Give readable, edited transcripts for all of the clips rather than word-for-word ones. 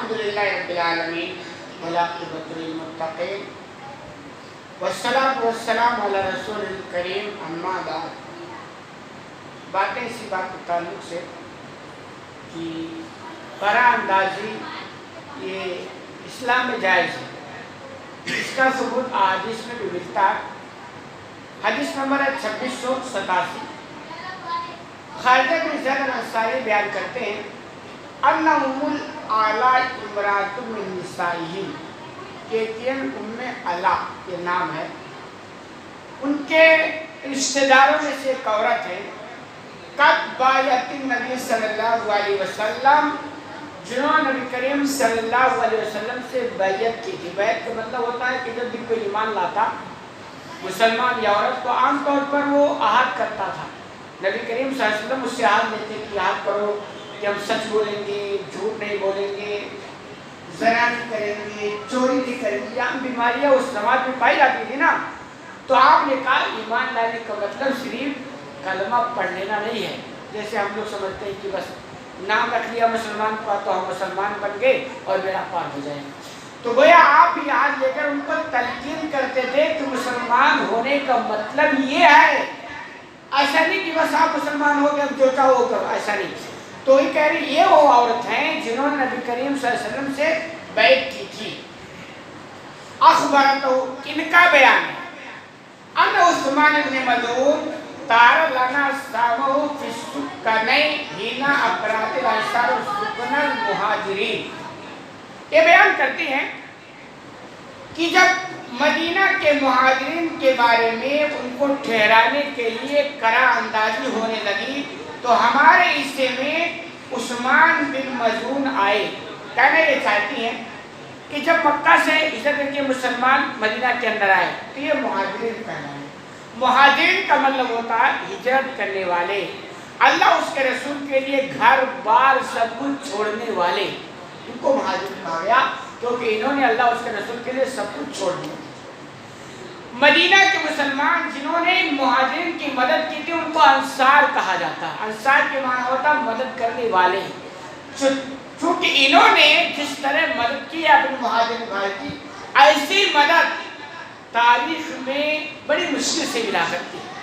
الحمدللہ رب العالمین والعاقبۃ للمتقین والصلاۃ والسلام علی رسول الکریم اما بعد۔ باتیں اسی بات کے تعلق سے کہ قرآن اندازی یہ اسلام میں جائز ہے، اس کا ثبوت احادیث میں بھی ملتا ہے۔ حدیث نمبر ہے 2687۔ خارجہ بن زید الانصاری بیان کرتے ہیں ان ام الاعلیٰ امرأۃ من نسائہ، کہ ام اعلیٰ یہ نام ہے، ان کے رشتہ داروں میں سے ایک عورت ہے، قد بایعت النبی صلی اللہ علیہ وسلم، جنہوں نے نبی کریم صلی اللہ علیہ وسلم سے بیعت کی تھی۔ بیعت کا مطلب ہوتا ہے کہ جب بھی کوئی ایمان لاتا مسلمان یا عورت، تو عام طور پر وہ عہد کرتا تھا، نبی کریم صلی اللہ علیہ وسلم اس سے عہد لیتے کہ عہد کرو کہ ہم سچ بولیں گے، جھوٹ نہیں بولیں گے، زنا نہیں کریں گے، چوری نہیں کریں گے۔ عام بیماریاں اس سماج میں پائی جاتی تھی نا، تو آپ نے کہا ایمان لانے کا مطلب صرف کلمہ پڑھ لینا نہیں ہے، جیسے ہم لوگ سمجھتے ہیں کہ بس نام رکھ لیا مسلمان کا تو ہم مسلمان بن گئے اور میرا پار ہو جائے۔ تو گویا آپ بھی یاد لے کر ان کو تلقین کرتے تھے کہ مسلمان ہونے کا مطلب یہ ہے، ایسا نہیں کہ بس آپ مسلمان ہو گئے جو چاہو کرو، ایسا نہیں۔ تو یہ کہہ رہی یہ وہ عورت ہیں جنہوں نے نبی کریم صلی اللہ علیہ وسلم سے بیعت کی تھی۔ اخبرتو، ان کا بیان ہے ان عثمان بن مظعون تار لنا سامہ فی السکنین ہینا افراد الانصار سکن المہاجرین، یہ بیان کرتی ہیں کہ جب مدینہ کے مہاجرین کے بارے میں ان کو ٹھہرانے کے لیے قرار اندازی ہونے لگی تو ہمارے حصے میں عثمان بن مظعون آئے۔ کہنا یہ چاہتی ہیں کہ جب مکہ سے ہجرت کر کے مسلمان مدینہ کے اندر آئے تو یہ مہاجرین کہنا ہے۔ مہاجرین کا مطلب ہوتا ہے ہجرت کرنے والے، اللہ اس کے رسول کے لیے گھر بار سب کچھ چھوڑنے والے، ان کو مہاجرین کہا گیا کیونکہ انہوں نے اللہ اس کے رسول کے لیے سب کچھ چھوڑ دیا۔ مدینہ کے مسلمان جنہوں نے مہاجرین کی مدد کی تھی ان کو انصار کہا جاتا ہے۔ انصار کے معنی ہوتا ہے مدد کرنے والے۔ چونکہ انہوں نے جس طرح مدد کی اپنے مہاجرین بھائی کی، ایسی مدد تاریخ میں بڑی مشکل سے ملا سکتی ہے۔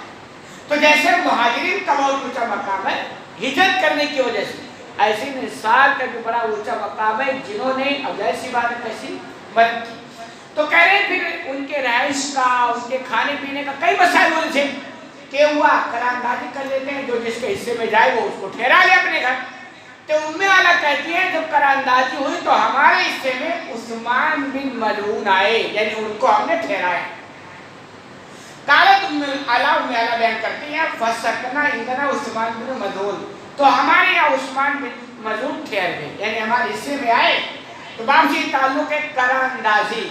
تو جیسے مہاجرین کا بہت اونچا مقام ہے ہجرت کرنے کی وجہ سے، ایسے انصار کا بھی بڑا اونچا مقام ہے جنہوں نے اب ایسی بات ہے کیسی مدد کی۔ تو کہہ رہے ہیں پھر ان کے رہائش کا، ان کے کھانے پینے کا کئی مسائل ہونے سے کہ ہوا قرار اندازی کر لیتے ہیں، جو جس کے حصے میں جائے وہ اس کو ٹھہرا لے اپنے گھر۔ تو ام اعلیٰ کہتی ہے جب قرار اندازی ہوئی تو ہمارے حصے میں عثمان بن مظعون آئے، یعنی ان کو ہم نے ٹھہرایا۔ قالت ام اعلیٰ بیان کرتی ہیں فسکنا عندنا عثمان بن مظعون، تو ہمارے یہاں عثمان بن مظعون ٹھہر گئے، یعنی ہمارے حصے میں آئے۔ تو باب سے تعلق ہے قرار اندازی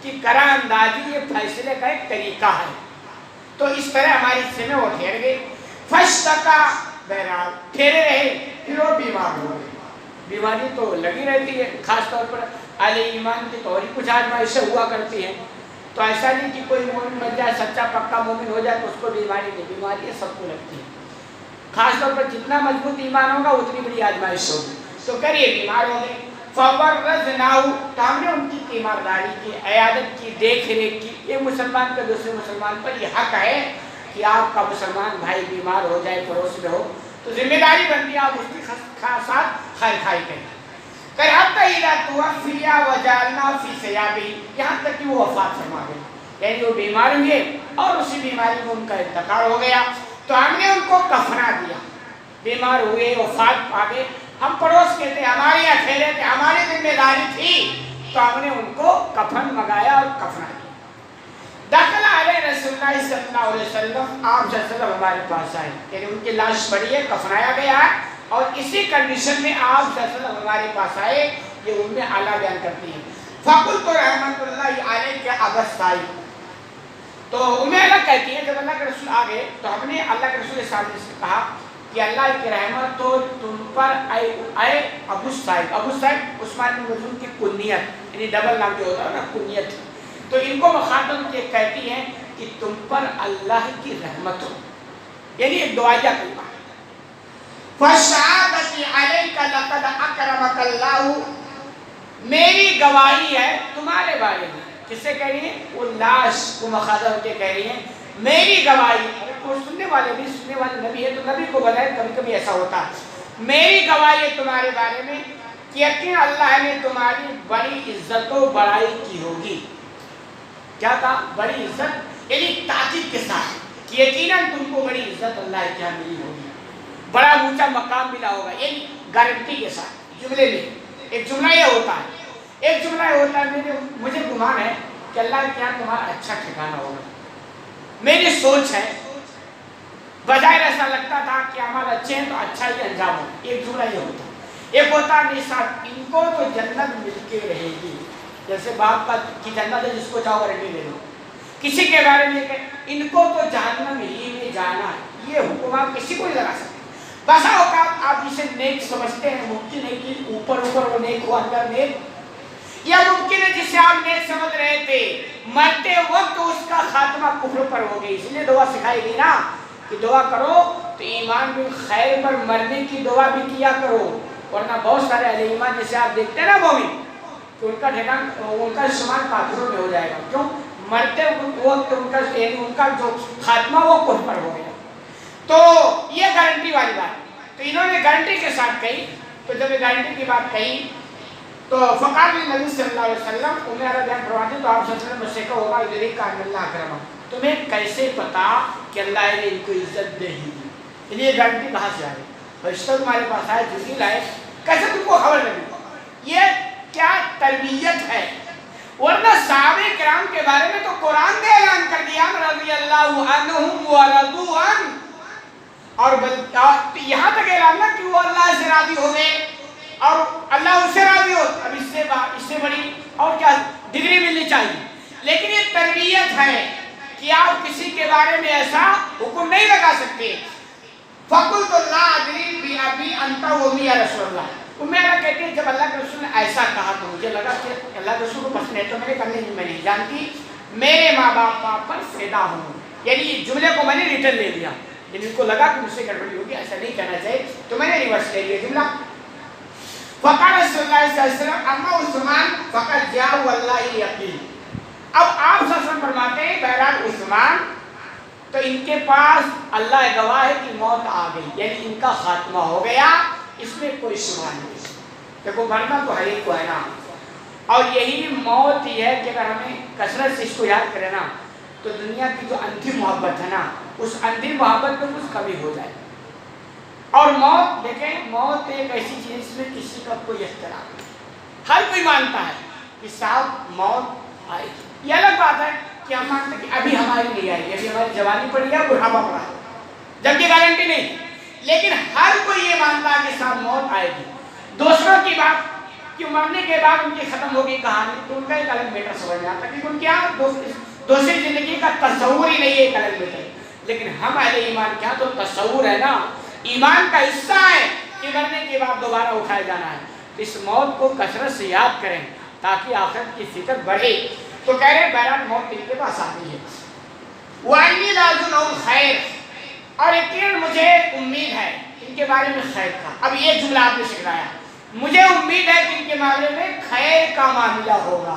کہ قرار اندازی یہ فیصلے کا ایک طریقہ ہے، تو اس طرح ہمارے حصے میں وہ ٹھہر گئے۔ فشتکا، بہرحال ٹھہرے رہے، پھر وہ بیمار ہو گئے۔ بیماری تو لگی رہتی ہے، خاص طور پر اہل ایمان کی تو اور ہی کچھ آزمائشیں ہوا کرتی ہیں، تو ایسا نہیں کہ کوئی مومن بن جائے، سچا پکا مومن ہو جائے تو اس کو بیماری نہیں، بیماری سب کو لگتی ہے، خاص طور پر جتنا مضبوط ایمان ہوگا اتنی بڑی آزمائش ہوگی۔ تو کریے بیمار ہو گئے، فورزناہ، تو ہم نے ان کی تیمارداری کی، عیادت کی، دیکھ ریکھ کی۔ ایک مسلمان کا دوسرے مسلمان پر یہ حق ہے کہ آپ کا مسلمان بھائی بیمار ہو جائے، پڑوس میں ہو تو ذمہ داری بنتی ہے آپ اس کی ساتھ خیر خائی کریں۔ کہ حتی اذا توفی وجعلنا فی ثیابہ، یہاں تک کہ وہ وفات فرما گئے، یعنی وہ بیمار ہوئے اور اسی بیماری میں ان کا انتقال ہو گیا، تو ہم نے ان کو کفنا دیا۔ بیمار ہوئے، وفات پا گئے، ہم پڑوس کے تھے، ہمارے یہاں ٹھہرے تھے، ہماری ذمہ داری تھی، تو ہم نے ان کو کفن منگایا اور کفنا دیا۔ داخل علیہ رسول اللہ صلی اللہ علیہ وسلم، آپ صلی اللہ علیہ وسلم ہمارے پاس آئے، یعنی ان کی لاش پڑی ہے، کفنایا گیا ہے، اور اسی کنڈیشن میں آپ صلی اللہ علیہ وسلم ہمارے پاس آئے، یہ ام اعلیٰ بیان کرتی ہیں۔ فقلت رحمۃ اللہ علیہ کے ابستائی، تو ام اعلیٰ کہتی ہے جب اللہ کے رسول آ گئے تو ہم نے اللہ کے رسول صلی اللہ علیہ وسلم سے کہا کہ اللہ کی رحمت تو تم پر آئے ابو صاحب۔ ابو صاحب عثمان بن مظعون کی کنیت، یعنی ڈبل نام جو ہوتا ہے نا کنیت، تو ان کو مخاطب یہ کہتی ہیں کہ تم پر اللہ کی رحمت ہو، یعنی ایک دعائیہ کلمہ۔ فَشَعَادَتِ عَلَيْكَ لَقَدْ أَكْرَمَكَ اللَّهُ میری گواہی ہے تمہارے بارے میں. کس سے کہہ رہی ہیں؟ وہ لاش کو مخاطب ہوتے کہہ رہی ہیں میری گواہی. اور سننے والے بھی، سننے والے نبی ہے تو نبی کو بتائے، کبھی کبھی ایسا ہوتا ہے. میری گواہی ہے تمہارے بارے میں کہ یقین اللہ نے تمہاری بڑی عزت و بڑائی کی ہوگی. کیا کہا؟ بڑی عزت، یعنی تاکید کے ساتھ کہ یقیناً تم کو بڑی عزت اللہ کے یہاں ملی ہوگی، بڑا اونچا مقام ملا ہوگا. یعنی گارنٹی کے ساتھ جملے میں ایک جملہ یہ ہوتا ہے، ایک جملہ یہ ہوتا ہے مجھے گمان ہے کہ اللہ کے یہاں تمہارا اچھا ٹھکانہ ہوگا. میری سوچ ہے، بظاہر ایسا لگتا تھا کہ ہمارا اچھے ہیں تو اچھا ہی انجام ہو. ایک جملہ یہ ہوتا ہے. ایک ہوتا ہے صاحب ان کو تو جنت مل کے رہے گی، جیسے باپ کا کی جنت ہے جس کو چاہو گارنٹی لے لو. کسی کے بارے میں کہ ان کو تو جہنم ہی میں جانا ہے، یہ حکم آپ کسی کو نہیں لگا سکتے. بسا اوقات آپ جسے نیک سمجھتے ہیں ممکن ہے کہ اوپر اوپر وہ نیک ہو، اندر نیک، یا ممکن ہے جسے آپ نیک سمجھ رہے تھے مرتے وقت اس کا خاتمہ کفر پر ہو گئی. اس لیے دعا سکھائی گئی نا کہ دعا کرو تو ایمان بالخیر پر مرنے کی دعا بھی کیا کرو. ورنہ بہت سارے اہل ایمان جسے آپ دیکھتے ہیں نا مومن، تو ان کا ٹھکان، ان کا شمار کافروں میں ہو جائے گا. کیوں؟ مرتے وقت ان کا جو خاتمہ وہ کفر پر ہو گیا. تو یہ گارنٹی والی بات. تو انہوں نے گارنٹی کے ساتھ کہی. تو جب یہ گارنٹی کی بات کہی تو فقال نبی صلی اللہ علیہ وسلم عمر بیان فرماتے تو آپ صلی اللہ علیہ وسلم سے کہا ہوگا ادری کا اللہ اکرمہ، تمہیں کیسے پتا کہ اللہ نے ان کو عزت دے ہی دی؟ یہ گارنٹی کہاں سے آئی؟ فرشتہ تمہارے پاس آئے، جبریل آئے، کیسے تم کو خبر لگی؟ یہ کیا تربیت ہے؟ ورنہ صحابہ کرام کے بارے میں تو قرآن نے اعلان کر دیا رضی اللہ عنہم ورضوا عنہ، اور یہاں تک اعلان نہ کہ وہ اللہ سے راضی ہو گئے اور اللہ اس سے راضی ہو. اب اس سے بڑی اور کیا ڈگری ملنی چاہیے. لیکن یہ تربیت ہے کہ آپ کسی کے بارے میں ایسا حکم نہیں لگا سکتے. فَقُلْتُ لَا أَدْرِي بِأَبِي أَنْتَ وَأُمِّي يَا رسول اللہ. امیہ کہتے ہیں جب اللہ کے رسول نے ایسا کہا تو مجھے لگا کہ اللہ کے رسول کو پسند ہے، تو میں نے کہا نہیں میں نہیں جانتی، میرے ماں باپ پر فدا ہوں. یعنی جملے کو میں نے ریٹرن لے لیا. جن کو لگا کہ مجھ سے گڑبڑی ہوگی، ایسا نہیں کہنا چاہیے، تو میں نے ریورس لے لیا جملہ. فقال رسول اللہ صلی اللہ علیہ وسلم اما عثمان فقد جاء واللہ یقین. اب آپ صلی اللہ علیہ وسلم فرماتے ہیں بہرحال عثمان تو ان کے پاس اللہ گواہ ہے کہ موت آ گئی، یعنی ان کا خاتمہ ہو گیا، اس میں کوئی شبہ نہیں. دیکھو مرنا تو ہر ایک کو ہے نا، اور یہی موت ہی ہے کہ اگر ہمیں کثرت سے اس کو یاد کرے نا تو دنیا کی جو انتم محبت ہے نا اس انتم محبت میں کچھ کمی ہو جائے. اور موت دیکھیں، موت ایک ایسی چیز جس میں کسی کا کوئی اختلاف نہیں، ہر کوئی مانتا ہے کہ صاحب موت آئے گی. یہ الگ بات ہے کہ ہم مانتے ہیں کہ ابھی ہماری نہیں آئے گی، ابھی ہماری جوانی پڑی ہے، بڑھاپا پڑا ہے، جبکہ گارنٹی نہیں. لیکن ہر کوئی یہ مانتا ہے کہ صاحب موت آئے گی. دوسروں کی بات کہ مرنے کے بعد ان کی ختم ہوگی کہانی، تو ان کا ایک الگ میٹر سمجھ میں آتا ہے کہ ان کیا دوسری زندگی کا تصور ہی نہیں ہے، ایک الگ میٹر. لیکن ہم اہل ایمان کیا تو تصور ہے نا، ایمان کا حصہ ہے کہ مرنے کے بعد دوبارہ اٹھائے جانا ہے. اس موت کو کثرت سے یاد کریں تاکہ آخرت کی فکر بڑھے. تو کہہ رہے ہیں بہرحال موت ان کے پاس آتی ہے. وَأَنِّي لَأَظُنُّهُ خَيْرٌ، اور یقیناً مجھے امید ہے ان کے بارے میں خیر کا. اب یہ جملہ آپ نے سکھلایا، مجھے امید ہے کہ ان کے بارے میں خیر کا معاملہ ہوگا.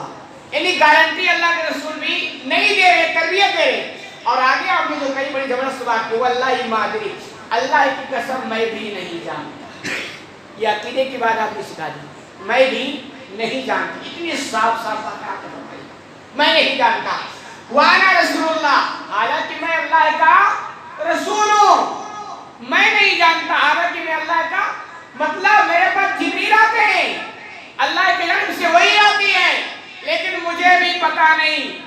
یعنی گارنٹی اللہ کے رسول بھی نہیں دے رہے، تربیت دے رہے. اور آگے آپ نے جو کئی بڑی زبردست بات کی، واللہ ما ادری، اللہ کی قسم میں بھی نہیں جانتا. یہ عقیدے کی بات آپ نے سکھا دی، میں بھی نہیں جانتی. اتنی صاف صاف بات آپ نے بتائی، میں نہیں جانتا. وانا رسول اللہ، حالانکہ میں اللہ کا رسول ہوں. میں نہیں جانتا حالانکہ میں اللہ کا، مطلب میرے پاس جبریل آتے ہیں، اللہ کی جانب سے وہی آتی ہے، لیکن مجھے بھی پتا نہیں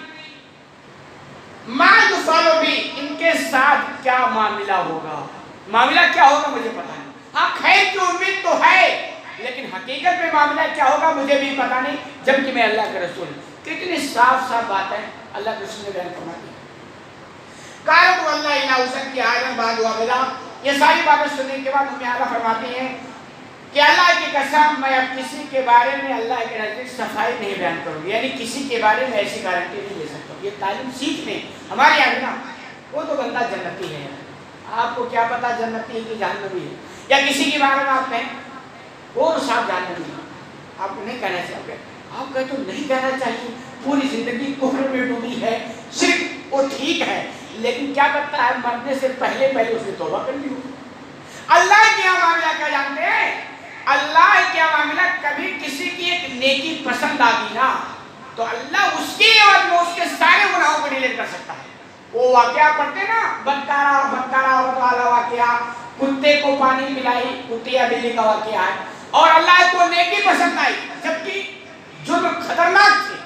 ما یفعل بھی، ان کے ساتھ کیا معاملہ ہوگا، معاملہ کیا ہوگا مجھے پتا نہیں. ہاں خیر کی امید تو ہے، لیکن حقیقت میں معاملہ کیا ہوگا مجھے بھی پتا نہیں، جبکہ میں اللہ کے رسول ہوں. کتنی صاف صاف بات ہے اللہ کے رسول نے بیان فرما دی. قالت واللہ الا اسکی آدم بعد وابلا. یہ ساری باتیں سننے کے بعد ہمیں آگے فرماتے ہیں کہ اللہ کی قسم میں اب کسی کے بارے میں اللہ کے نزدیک صفائی نہیں بیان کروں گی، یعنی کسی کے بارے میں ایسی گارنٹی نہیں دے سکتا. یہ تعلیم سیکھنے ہمارے یہاں نا، وہ تو بندہ جنتی ہے، آپ کو کیا پتا جنتی ہے کہ جہنمی ہے، یا کسی کے بارے میں آپ کہیں وہ تو صاحب جہنمی ہے، آپ کو نہیں کہنا چاہتے. آپ کہتے تو نہیں کہنا چاہیے، پوری زندگی کفر میں ڈوبی ہے، شرک، وہ ٹھیک ہے، لیکن کیا کرتا ہے مرنے سے پہلے اس نے توبہ کر لی ہوگی۔ اللہ کیا معاملہ کیا جانتے ہیں؟ اللہ کیا معاملہ، کبھی کسی کی ایک نیکی پسند آ گئی نا تو اللہ اس کی عوض میں اس کے سارے گناہوں کو ڈیلیٹ کر سکتا ہے۔ وہ واقعہ پڑھتے نا، بدکارا عورت والا واقعہ، کتے کو پانی پلائی، کتے یا بلی کا واقعہ ہے، اور اللہ کو نیکی پسند آئی جبکہ جرم خطرناک تھے،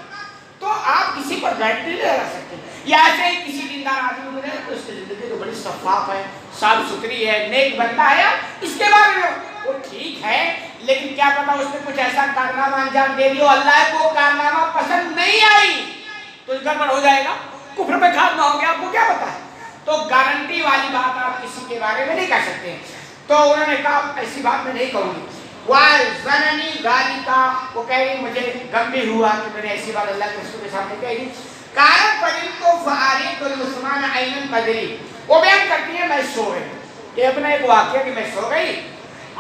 تو آپ کسی پر گارنٹی نہیں لگا سکتے۔ یا ایسے ہی کسی دیندار آدمی کو تو اس کی زندگی تو بڑی شفاف ہے، صاف ستھری ہے، نیک بندہ ہے، اس کے بارے میں وہ ٹھیک ہے، لیکن کیا پتا اس نے کچھ ایسا کارنامہ انجام دے دیا، اللہ کو کارنامہ پسند نہیں آئی تو گڑبڑ ہو جائے گا، کفر میں خاتمہ ہو گیا، آپ کو کیا پتا ہے؟ تو گارنٹی والی بات آپ کسی کے بارے میں نہیں کہہ سکتے۔ تو انہوں نے کہا ایسی بات میں نہیں کہوں گی۔ وَالْزَنَنِي ذَلِكَ، وہ کہہ رہی مجھے غم بھی ہوا کہ میں نے ایسی بات اللہ کے رسول کے سامنے کہہ دی۔ کارن فَلِمْتُ فَعَرِيتُ الْعُثْمَانَ عَيْنًا قَدْرِي، وہ بیان کرتی ہے میں سو گئی، یہ اپنا ایک واقعہ کہ میں سو گئی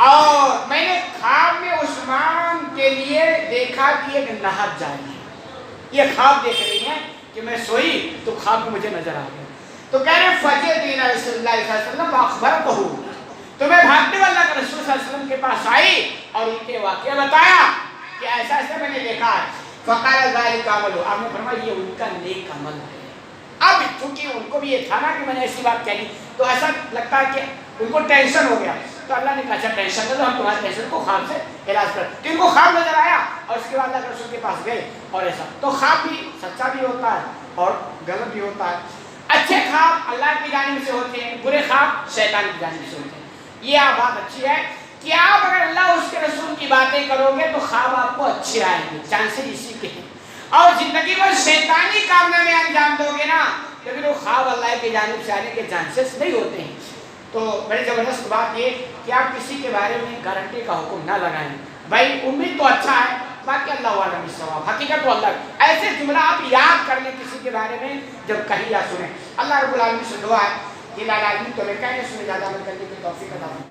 اور میں نے خواب میں عثمان کے لیے دیکھا کہ ایک نہر جاری ہے، یہ خواب دیکھ رہی ہیں کہ میں سوئی تو خواب میں مجھے نظر آ گیا، تو کہہ رہے فَجِئْتُ إِلَىٰ رَسُولِ اللَّهِ صلی اللہ علیہ وسلم فَأَخْبَرْتُهُ، تو میں بھاگتے ہوئے اللہ کے رسول صلی اللہ علیہ وسلم کے پاس آئی اور ان کے واقعہ بتایا کہ ایسا ایسا میں نے دیکھا ہے۔ فَقَالَ ذَلِكَ عَمَلُ، آپ نے فرمایا یہ ان کا نیک عمل ہے۔ اب چونکہ ان کو بھی یہ تھا نا کہ میں نے ایسی بات کہی تو ایسا لگتا ہے کہ ان کو ٹینشن ہو گیا، تو اللہ نے کہا اچھا ٹینشن نہ، ہم تمہارے ٹینشن کو خواب سے علاج کر، تو ان کو خواب نظر آیا اور اس کے بعد اللہ کے رسول کے پاس گئے اور ایسا، تو خواب بھی سچا بھی ہوتا ہے اور غلط بھی ہوتا ہے۔ اچھے خواب اللہ کی جانب سے ہوتے ہیں، برے خواب شیطان کی جانب سے ہوتے ہیں۔ یہ بات اچھی ہے کہ آپ اگر اللہ اس کے رسول کی باتیں کرو گے تو خواب آپ کو اچھے آئیں گے، چانسز اسی کے ہیں، اور زندگی میں شیطانی کارنامے انجام دو گے نا تو پھر وہ خواب اللہ کی جانب سے آنے کے چانسز نہیں ہوتے ہیں۔ تو بڑی زبردست بات یہ کہ آپ کسی کے بارے میں گارنٹی کا حکم نہ لگائیں، بھائی امید تو اچھا ہے، باقی اللہ عالم بالصواب، حقیقت تو اللہ، ایسے جملہ آپ یاد کر لیں کسی کے بارے میں جب کہیں یا سنیں۔ اللہ رب العالمین سے دعا ہے کہ العالمین تو میں کہنے سنے زیادہ عمل کرنے کی توفیق عطا فرمائے۔